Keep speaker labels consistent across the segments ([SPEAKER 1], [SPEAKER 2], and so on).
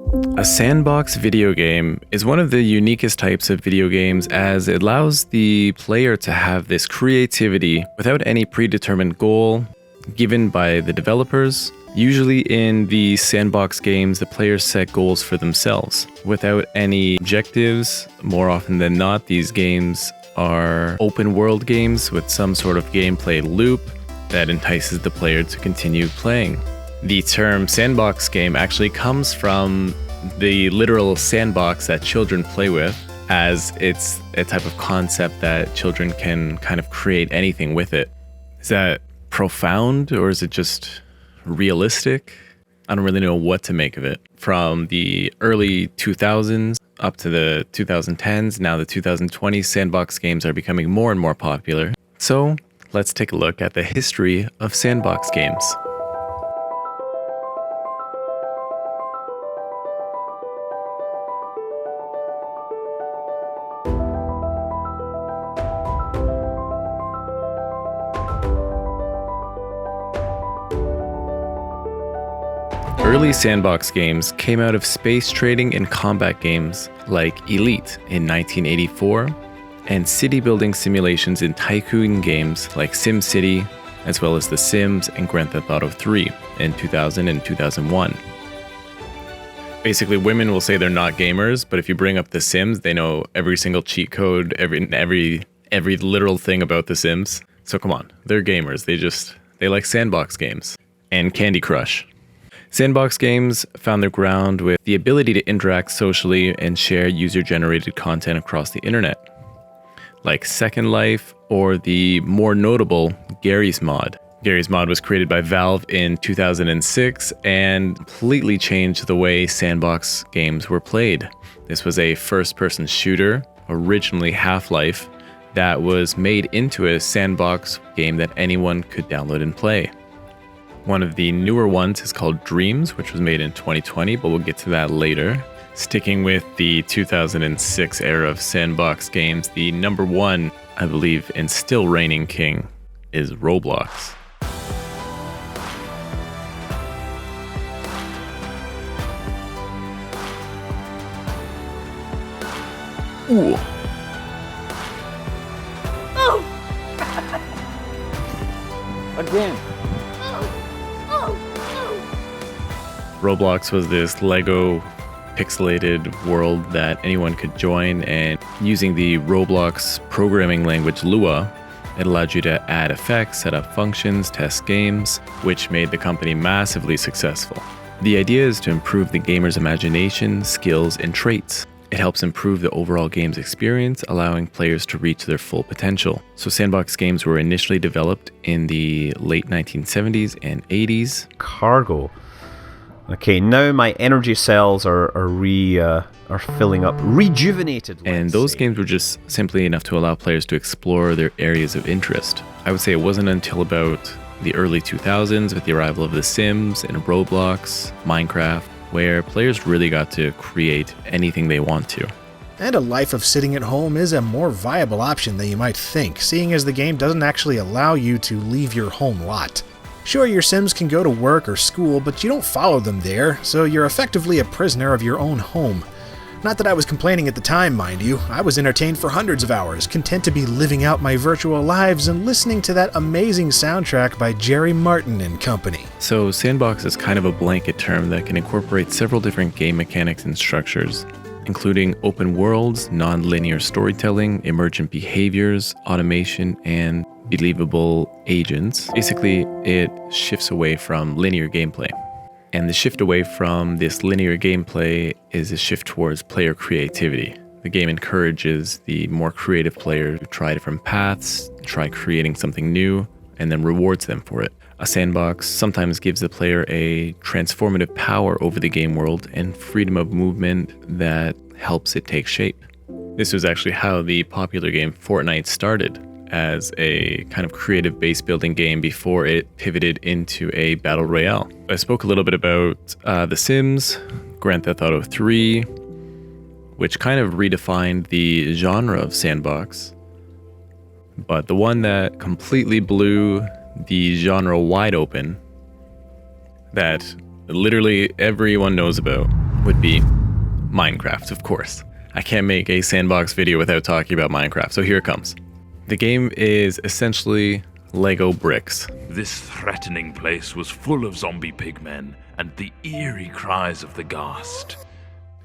[SPEAKER 1] A sandbox video game is one of the uniquest types of video games as it allows the player to have this creativity without any predetermined goal given by the developers. Usually in the sandbox games, the players set goals for themselves without any objectives. More often than not, these games are open world games with some sort of gameplay loop that entices the player to continue playing. The term sandbox game actually comes from the literal sandbox that children play with, as it's a type of concept that children can kind of create anything with it. Is that profound or is it just realistic? I don't really know what to make of it. From the early 2000s up to the 2010s, now the 2020s, sandbox games are becoming more and more popular. So let's take a look at the history of sandbox games. Early sandbox games came out of space trading and combat games like Elite in 1984 and city building simulations in tycoon games like SimCity, as well as The Sims and Grand Theft Auto 3 in 2000 and 2001. Basically, women will say they're not gamers, but if you bring up The Sims, they know every single cheat code, every literal thing about The Sims. So come on, they're gamers. They like sandbox games and Candy Crush. Sandbox games found their ground with the ability to interact socially and share user-generated content across the internet, like Second Life or the more notable Garry's Mod. Garry's Mod was created by Valve in 2006 and completely changed the way sandbox games were played. This was a first-person shooter, originally Half-Life, that was made into a sandbox game that anyone could download and play. One of the newer ones is called Dreams, which was made in 2020, but we'll get to that later. Sticking with the 2006 era of sandbox games, the number one, I believe, and still reigning king is Roblox. Ooh.
[SPEAKER 2] Oh!
[SPEAKER 3] Again.
[SPEAKER 1] Roblox was this Lego pixelated world that anyone could join, and using the Roblox programming language Lua, it allowed you to add effects, set up functions, test games, which made the company massively successful. The idea is to improve the gamer's imagination, skills, and traits. It helps improve the overall game's experience, allowing players to reach their full potential. So sandbox games were initially developed in the late 1970s and 80s.
[SPEAKER 3] Cargo. Okay, now my energy cells are filling up, rejuvenated.
[SPEAKER 1] And those games were just simply enough to allow players to explore their areas of interest. I would say it wasn't until about the early 2000s with the arrival of The Sims and Roblox, Minecraft, where players really got to create anything they want to.
[SPEAKER 4] And a life of sitting at home is a more viable option than you might think, seeing as the game doesn't actually allow you to leave your home lot. Sure, your Sims can go to work or school, but you don't follow them there, so you're effectively a prisoner of your own home. Not that I was complaining at the time, mind you. I was entertained for hundreds of hours, content to be living out my virtual lives and listening to that amazing soundtrack by Jerry Martin and company.
[SPEAKER 1] So sandbox is kind of a blanket term that can incorporate several different game mechanics and structures, including open worlds, non-linear storytelling, emergent behaviors, automation, and believable agents. Basically, it shifts away from linear gameplay. And the shift away from this linear gameplay is a shift towards player creativity. The game encourages the more creative player to try different paths, try creating something new, and then rewards them for it. A sandbox sometimes gives the player a transformative power over the game world and freedom of movement that helps it take shape. This was actually how the popular game Fortnite started, as a kind of creative base building game before it pivoted into a battle royale. I spoke a little bit about The Sims, Grand Theft Auto 3, which kind of redefined the genre of sandbox. But the one that completely blew the genre wide open, that literally everyone knows about, would be Minecraft, of course. I can't make a sandbox video without talking about Minecraft, so here it comes. The game is essentially Lego bricks.
[SPEAKER 2] This threatening place was full of zombie pigmen and the eerie cries of the ghast.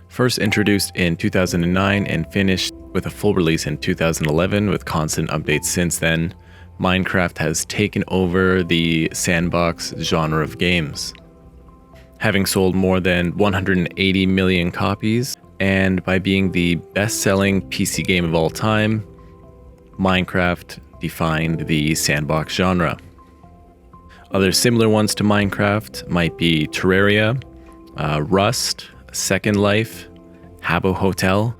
[SPEAKER 1] First introduced in 2009 and finished with a full release in 2011 with constant updates since then, Minecraft has taken over the sandbox genre of games, having sold more than 180 million copies, and by being the best-selling PC game of all time, Minecraft defined the sandbox genre. Other similar ones to Minecraft might be Terraria, Rust, Second Life, Habbo Hotel,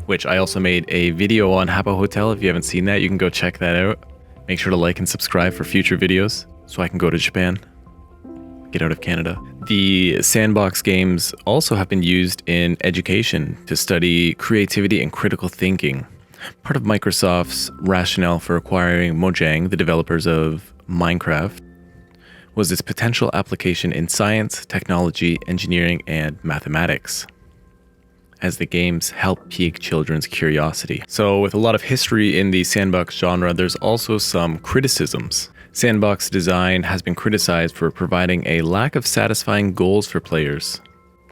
[SPEAKER 1] which I also made a video on Habbo Hotel. If you haven't seen that, you can go check that out. Make sure to like and subscribe for future videos so I can go to Japan, get out of Canada. The Sandbox games also have been used in education to study creativity and critical thinking. Part of Microsoft's rationale for acquiring Mojang, the developers of Minecraft, was its potential application in science, technology, engineering, and mathematics, as the games help pique children's curiosity. So with a lot of history in the sandbox genre, there's also some criticisms. Sandbox design has been criticized for providing a lack of satisfying goals for players.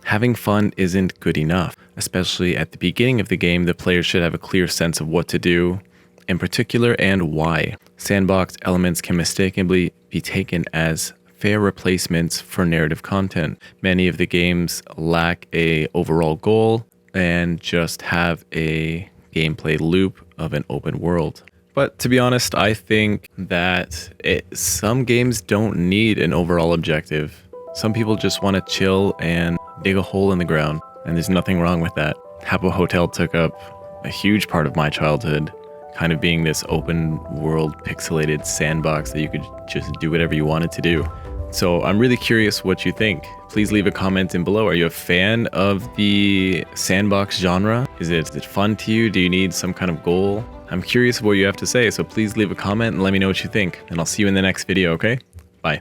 [SPEAKER 1] Having fun isn't good enough, especially at the beginning of the game. The players should have a clear sense of what to do, in particular, and why. Sandbox elements can mistakenly be taken as fair replacements for narrative content. Many of the games lack an overall goal and just have a gameplay loop of an open world. But to be honest, I think that some games don't need an overall objective. Some people just want to chill and dig a hole in the ground, and there's nothing wrong with that. Habbo Hotel took up a huge part of my childhood, kind of being this open world pixelated sandbox that you could just do whatever you wanted to do. So I'm really curious what you think. Please leave a comment in below. Are you a fan of the sandbox genre? Is it fun to you? Do you need some kind of goal? I'm curious what you have to say, so please leave a comment and let me know what you think. And I'll see you in the next video, okay? Bye.